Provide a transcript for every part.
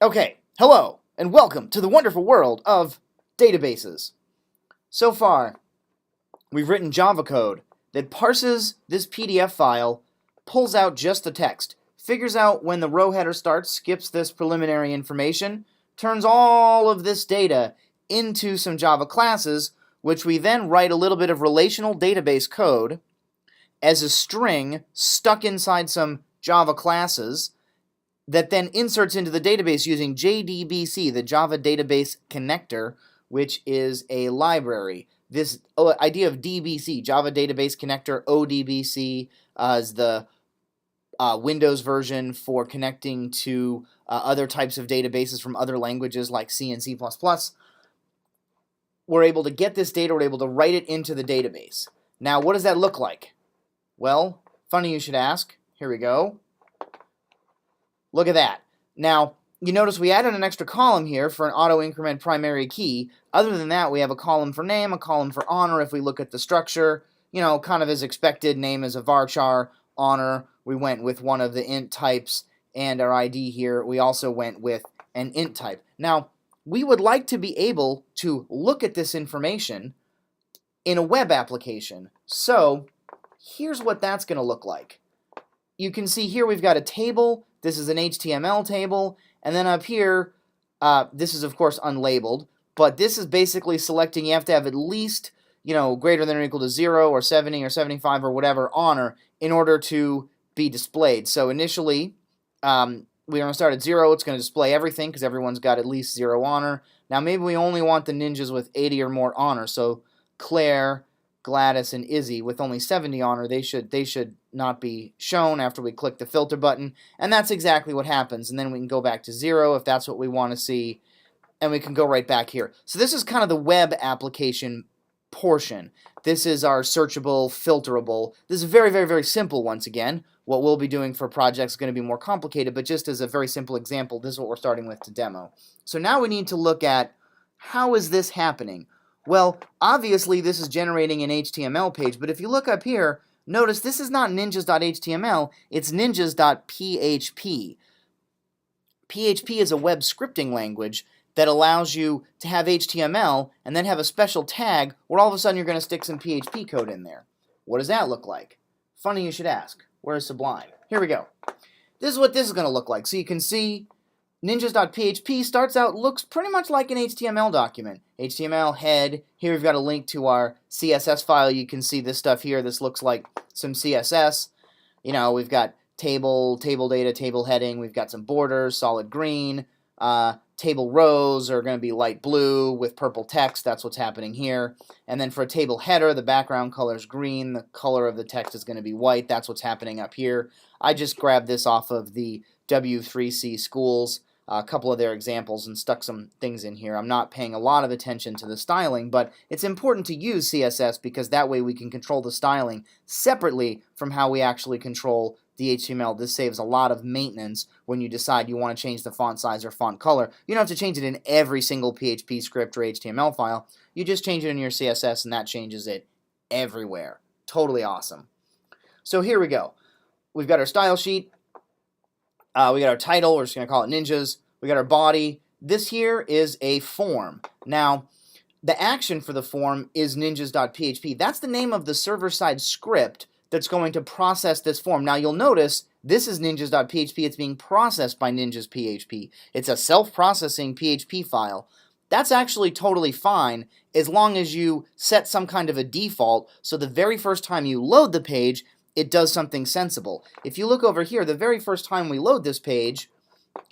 Okay, hello, and welcome to the wonderful world of databases. So far, we've written Java code that parses this PDF file, pulls out just the text, figures out when the row header starts, skips this preliminary information, turns all of this data into some Java classes, which we then write a little bit of relational database code as a string stuck inside some Java classes that then inserts into the database using JDBC, the Java Database Connector, which is a library. This idea of DBC, Java Database Connector, ODBC, is the Windows version for connecting to other types of databases from other languages like C and C++. We're able to get this data, we're able to write it into the database. Now, what does that look like? Well, funny you should ask. Here we go. Look at that. Now, you notice we added an extra column here for an auto-increment primary key. Other than that, we have a column for name, a column for honor. If we look at the structure, kind of as expected, name is a varchar, honor, we went with one of the int types, and our ID here, we also went with an int type. Now, we would like to be able to look at this information in a web application. So, here's what that's going to look like. You can see here we've got a table. This is an HTML table, and then up here, this is of course unlabeled, but this is basically selecting you have to have at least, greater than or equal to 0 or 70 or 75 or whatever honor in order to be displayed. So initially, we're going to start at 0. It's going to display everything because everyone's got at least 0 honor. Now maybe we only want the ninjas with 80 or more honor. So Claire, Gladys, and Izzy with only 70 honor, they should not be shown after we click the filter button, and that's exactly what happens. And then we can go back to 0 if that's what we want to see, and we can go right back here. So this is kind of the web application portion. This is our searchable, filterable. This is very, very, very simple once again. What we'll be doing for projects is going to be more complicated, but just as a very simple example, this is what we're starting with to demo. So now we need to look at how is this happening? Well, obviously this is generating an HTML page, but if you look up here, notice this is not ninjas.html, it's ninjas.php. PHP is a web scripting language that allows you to have HTML and then have a special tag where all of a sudden you're going to stick some PHP code in there. What does that look like? Funny you should ask. Where's Sublime? Here we go. This is what this is going to look like. So you can see ninjas.php starts out, looks pretty much like an HTML document. HTML, head, here we've got a link to our CSS file. You can see this stuff here. This looks like some CSS. We've got table data, table heading. We've got some borders, solid green. Table rows are going to be light blue with purple text. That's what's happening here. And then for a table header, the background color is green. The color of the text is going to be white. That's what's happening up here. I just grabbed this off of the W3C schools. A couple of their examples and stuck some things in here. I'm not paying a lot of attention to the styling, but it's important to use CSS because that way we can control the styling separately from how we actually control the HTML. This saves a lot of maintenance when you decide you want to change the font size or font color. You don't have to change it in every single PHP script or HTML file. You just change it in your CSS and that changes it everywhere. Totally awesome. So here we go. We've got our style sheet. We got our title, we're just going to call it Ninjas. We got our body. This here is a form. Now, the action for the form is ninjas.php. That's the name of the server-side script that's going to process this form. Now, you'll notice this is ninjas.php. It's being processed by ninjas.php. It's a self-processing PHP file. That's actually totally fine as long as you set some kind of a default so the very first time you load the page, it does something sensible. If you look over here, the very first time we load this page,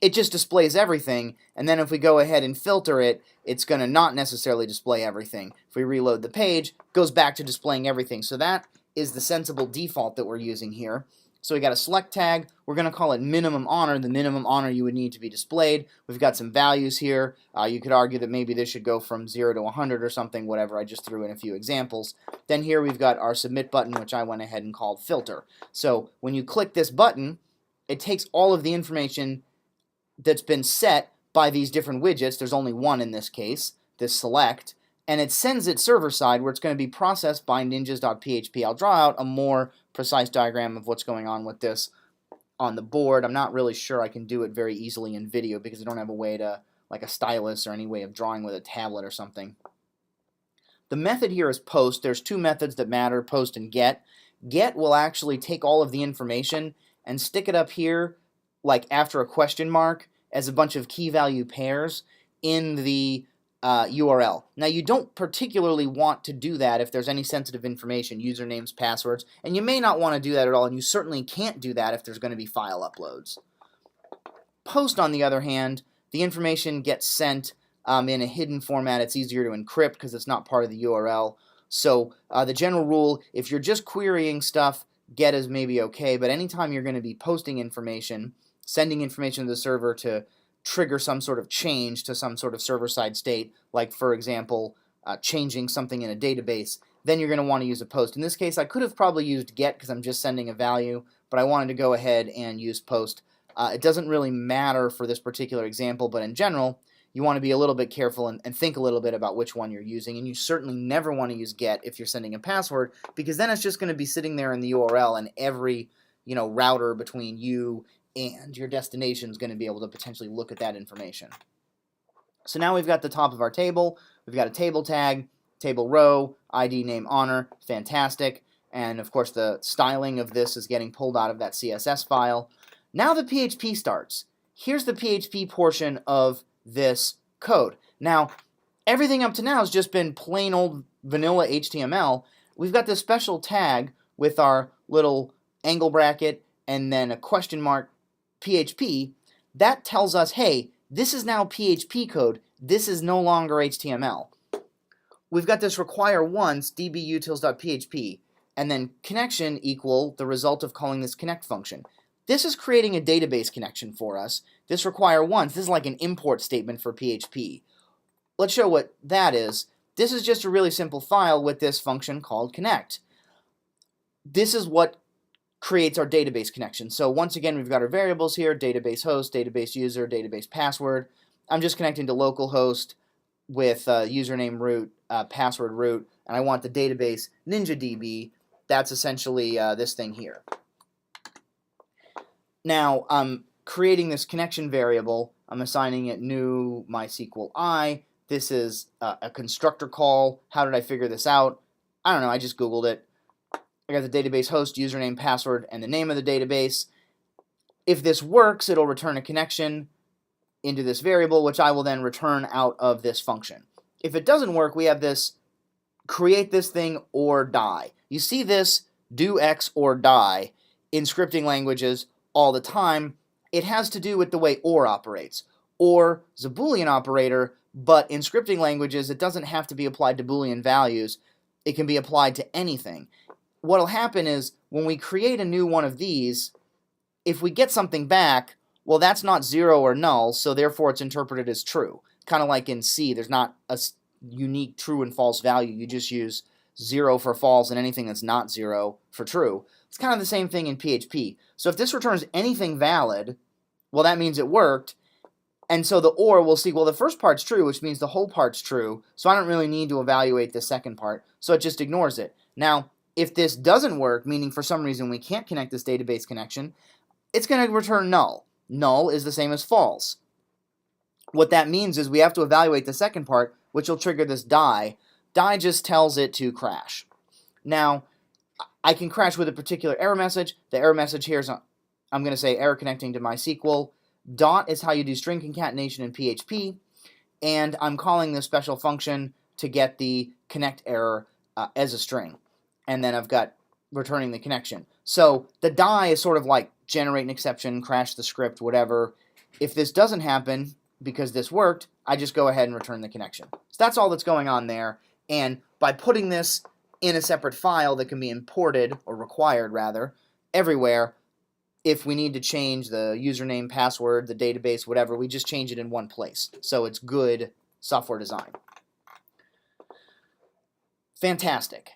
it just displays everything, and then if we go ahead and filter it, it's going to not necessarily display everything. If we reload the page, it goes back to displaying everything. So that is the sensible default that we're using here. So we got a select tag. We're going to call it minimum honor, the minimum honor you would need to be displayed. We've got some values here. You could argue that maybe this should go from 0 to 100 or something, whatever. I just threw in a few examples. Then here we've got our submit button, which I went ahead and called filter. So when you click this button, it takes all of the information that's been set by these different widgets. There's only one in this case, this select, and it sends it server-side where it's going to be processed by ninjas.php. I'll draw out a more precise diagram of what's going on with this on the board. I'm not really sure I can do it very easily in video because I don't have a way to, like a stylus or any way of drawing with a tablet or something. The method here is post. There's two methods that matter, post and get. Get will actually take all of the information and stick it up here, like after a question mark, as a bunch of key value pairs in the URL. Now, you don't particularly want to do that if there's any sensitive information, usernames, passwords, and you may not want to do that at all, and you certainly can't do that if there's going to be file uploads. Post, on the other hand, the information gets sent in a hidden format. It's easier to encrypt because it's not part of the URL. So the general rule, if you're just querying stuff, get is maybe okay, but anytime you're going to be posting information, sending information to the server to trigger some sort of change to some sort of server-side state, like, for example, changing something in a database, then you're going to want to use a post. In this case, I could have probably used get because I'm just sending a value, but I wanted to go ahead and use post. It doesn't really matter for this particular example, but in general, you want to be a little bit careful and think a little bit about which one you're using, and you certainly never want to use get if you're sending a password, because then it's just going to be sitting there in the URL, and every router between you and your destination is going to be able to potentially look at that information. So now we've got the top of our table. We've got a table tag, table row, ID, name, honor, fantastic. And of course the styling of this is getting pulled out of that CSS file. Now the PHP starts. Here's the PHP portion of this code. Now, everything up to now has just been plain old vanilla HTML. We've got this special tag with our little angle bracket and then a question mark PHP. That tells us, hey, this is now PHP code. This is no longer HTML. We've got this require once dbutils.php and then connection equal the result of calling this connect function. This is creating a database connection for us. This require once, this is like an import statement for PHP. Let's show what that is. This is just a really simple file with this function called connect. This is what creates our database connection. So once again, we've got our variables here, database host, database user, database password. I'm just connecting to localhost with username root, password root, and I want the database NinjaDB. That's essentially this thing here. Now, I'm creating this connection variable. I'm assigning it new MySQL I. This is a constructor call. How did I figure this out? I don't know, I just Googled it. I got the database host, username, password, and the name of the database. If this works, it'll return a connection into this variable, which I will then return out of this function. If it doesn't work, we have this create this thing or die. You see this do X or die in scripting languages all the time. It has to do with the way OR operates. OR is a Boolean operator, but in scripting languages, it doesn't have to be applied to Boolean values. It can be applied to anything. What'll happen is when we create a new one of these, if we get something back, well, that's not 0 or null, so therefore it's interpreted as true. Kind of like in C, there's not a unique true and false value. You just use 0 for false and anything that's not 0 for true. It's kind of the same thing in PHP. So if this returns anything valid, well, that means it worked. And so the OR will see, well, the first part's true, which means the whole part's true, so I don't really need to evaluate the second part, so it just ignores it. Now, if this doesn't work, meaning for some reason we can't connect this database connection, it's going to return null. Null is the same as false. What that means is we have to evaluate the second part, which will trigger this die. Die just tells it to crash. Now, I can crash with a particular error message. The error message here is, I'm going to say error connecting to MySQL. Dot is how you do string concatenation in PHP. And I'm calling this special function to get the connect error as a string. And then I've got returning the connection. So the die is sort of like generate an exception, crash the script, whatever. If this doesn't happen, because this worked, I just go ahead and return the connection. So that's all that's going on there. And by putting this in a separate file that can be imported, or required rather, everywhere, if we need to change the username, password, the database, whatever, we just change it in one place. So it's good software design. Fantastic.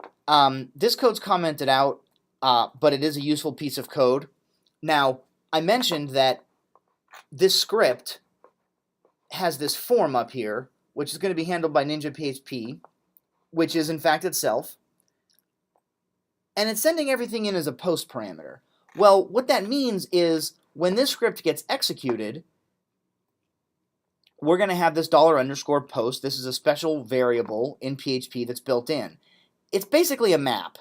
This code's commented out, but it is a useful piece of code. Now, I mentioned that this script has this form up here, which is going to be handled by NinjaPHP, which is in fact itself. And it's sending everything in as a post parameter. Well, what that means is when this script gets executed, we're going to have this $_post. This is a special variable in PHP that's built in. It's basically a map.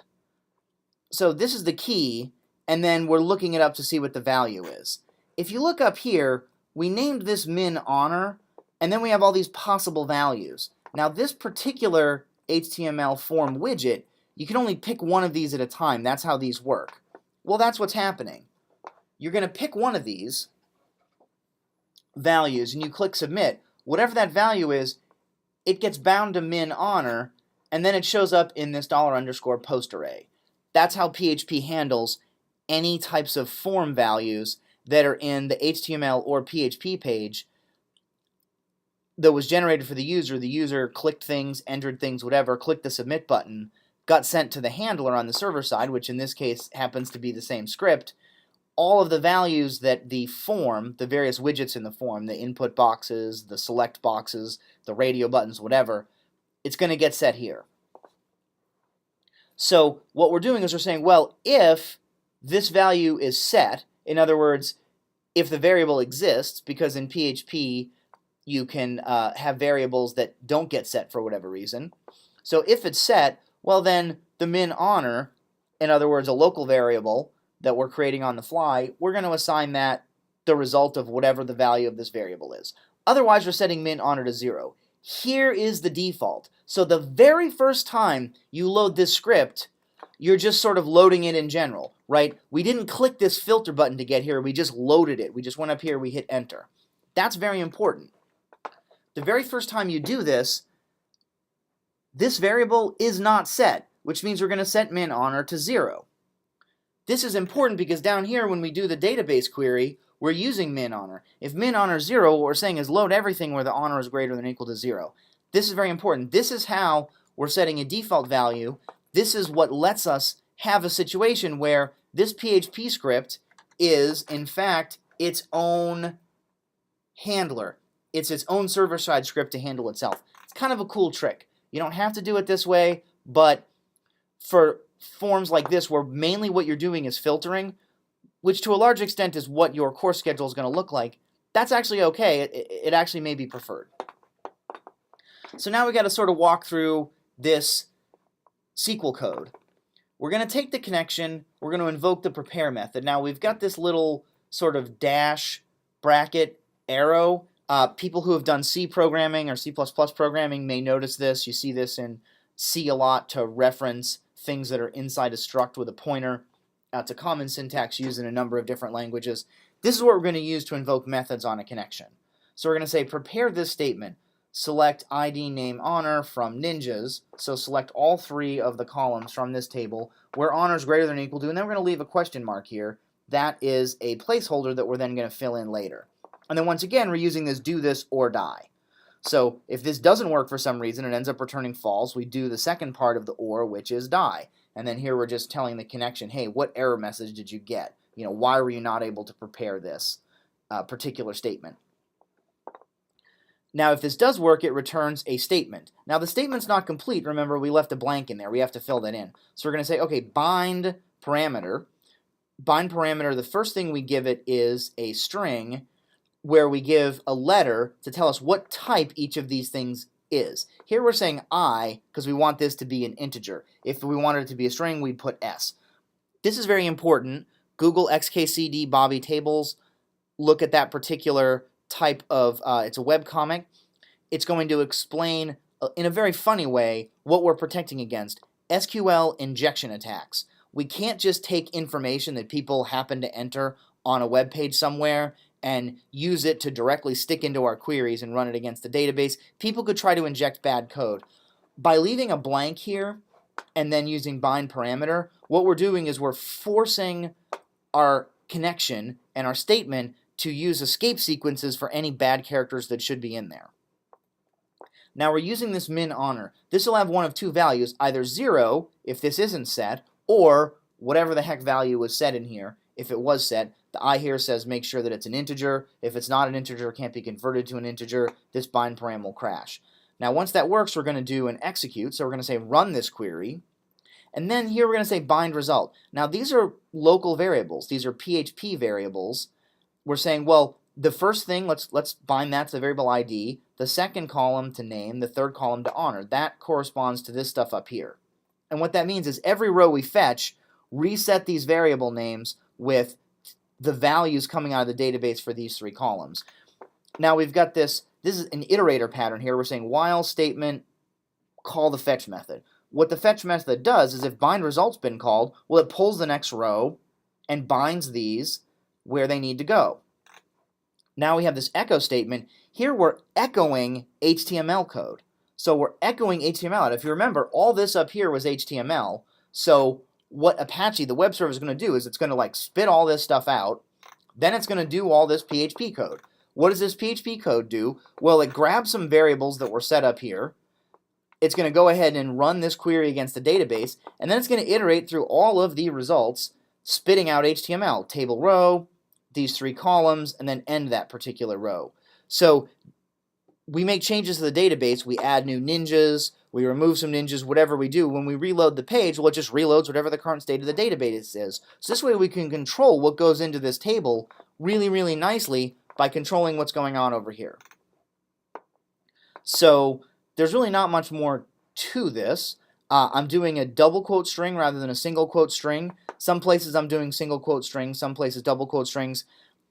So this is the key, and then we're looking it up to see what the value is. If you look up here, we named this min honor, and then we have all these possible values. Now this particular HTML form widget, you can only pick one of these at a time. That's how these work. Well, that's what's happening. You're going to pick one of these values, and you click submit. Whatever that value is, it gets bound to min honor, and then it shows up in this $_post array. That's how PHP handles any types of form values that are in the HTML or PHP page that was generated for the user. The user clicked things, entered things, whatever, clicked the submit button, got sent to the handler on the server side, which in this case happens to be the same script. All of the values that the form, the various widgets in the form, the input boxes, the select boxes, the radio buttons, whatever, it's going to get set here. So what we're doing is we're saying, well, if this value is set, in other words, if the variable exists, because in PHP you can have variables that don't get set for whatever reason. So if it's set, well then the min honor, in other words, a local variable that we're creating on the fly, we're going to assign that the result of whatever the value of this variable is. Otherwise, we're setting min honor to 0. Here is the default. So the very first time you load this script, you're just sort of loading it in general, right? We didn't click this filter button to get here. We just loaded it. We just went up here, we hit enter. That's very important. The very first time you do this, this variable is not set, which means we're going to set min honor to 0. This is important because down here when we do the database query, we're using min honor. If min honor is 0, what we're saying is load everything where the honor is greater than or equal to 0. This is very important. This is how we're setting a default value. This is what lets us have a situation where this PHP script is, in fact, its own handler. It's its own server-side script to handle itself. It's kind of a cool trick. You don't have to do it this way, but for forms like this where mainly what you're doing is filtering, which to a large extent is what your course schedule is going to look like, that's actually okay. It actually may be preferred. So now we got to sort of walk through this SQL code. We're going to take the connection, we're going to invoke the prepare method. Now we've got this little sort of dash, bracket, arrow. People who have done C programming or C++ programming may notice this. You see this in C a lot to reference things that are inside a struct with a pointer. It's a common syntax used in a number of different languages. This is what we're going to use to invoke methods on a connection. So we're going to say prepare this statement. Select ID name honor from ninjas. So select all 3 of the columns from this table where honor is greater than or equal to, and then we're going to leave a question mark here. That is a placeholder that we're then going to fill in later. And then once again, we're using this do this or die. So if this doesn't work for some reason, it ends up returning false. We do the second part of the or, which is die. And then here we're just telling the connection, hey, what error message did you get? You know, why were you not able to prepare this particular statement? Now, if this does work, it returns a statement. Now, the statement's not complete. Remember, we left a blank in there. We have to fill that in. So we're going to say, okay, bind parameter. Bind parameter, the first thing we give it is a string where we give a letter to tell us what type each of these things is. Here we're saying I because we want this to be an integer. If we wanted it to be a string, we'd put S. This is very important. Google XKCD Bobby tables. Look at that particular type of, it's a webcomic. It's going to explain in a very funny way what we're protecting against. SQL injection attacks. We can't just take information that people happen to enter on a web page somewhere and use it to directly stick into our queries and run it against the database. People could try to inject bad code. By leaving a blank here and then using bind parameter, what we're doing is we're forcing our connection and our statement to use escape sequences for any bad characters that should be in there. Now we're using this min honor. This will have one of 2 values, either 0 if this isn't set, or whatever the heck value was set in here. If it was set, the I here says make sure that it's an integer. If it's not an integer, it can't be converted to an integer. This bind param will crash. Now once that works, we're going to do an execute. So we're going to say run this query. And then here we're going to say bind result. Now these are local variables. These are PHP variables. We're saying, well, the first thing, let's bind that to the variable ID, the second column to name, the third column to honor. That corresponds to this stuff up here. And what that means is every row we fetch, reset these variable names with the values coming out of the database for these 3 columns. Now we've got this is an iterator pattern here. We're saying while statement, call the fetch method. What the fetch method does is if bind result's been called, well, it pulls the next row and binds these where they need to go. Now we have this echo statement. Here we're echoing HTML code. So we're echoing HTML out. If you remember, all this up here was HTML. So what Apache, the web server, is going to do is it's going to like spit all this stuff out. Then it's going to do all this PHP code. What does this PHP code do? Well, it grabs some variables that were set up here. It's going to go ahead and run this query against the database, and then it's going to iterate through all of the results, spitting out HTML, table row, these 3 columns, and then end that particular row. So we make changes to the database, we add new ninjas, we remove some ninjas, whatever we do. When we reload the page, well, it just reloads whatever the current state of the database is. So this way we can control what goes into this table really, really nicely by controlling what's going on over here. So there's really not much more to this. I'm doing a double quote string rather than a single quote string. Some places I'm doing single quote strings, some places double quote strings.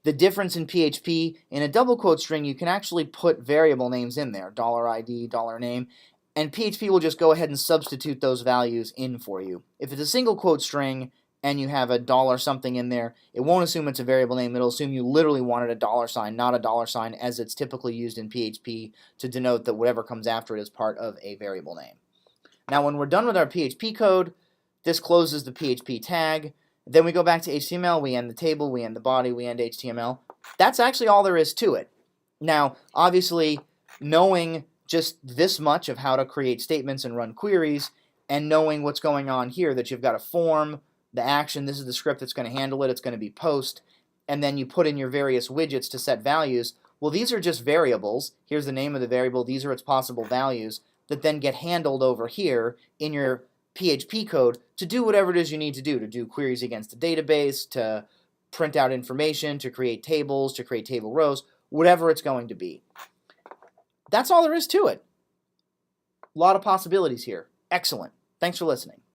The difference in PHP, in a double quote string, you can actually put variable names in there, $ID, $name, and PHP will just go ahead and substitute those values in for you. If it's a single quote string and you have a dollar something in there, it won't assume it's a variable name. It'll assume you literally wanted a $sign, not a $sign, as it's typically used in PHP to denote that whatever comes after it is part of a variable name. Now when we're done with our PHP code, this closes the PHP tag. Then we go back to HTML, we end the table, we end the body, we end HTML. That's actually all there is to it. Now, obviously, knowing just this much of how to create statements and run queries, and knowing what's going on here, that you've got a form, the action, this is the script that's going to handle it, it's going to be post, and then you put in your various widgets to set values. Well, these are just variables. Here's the name of the variable, these are its possible values, that then get handled over here in your PHP code to do whatever it is you need to do queries against a database, to print out information, to create tables, to create table rows, whatever it's going to be. That's all there is to it. A lot of possibilities here. Excellent. Thanks for listening.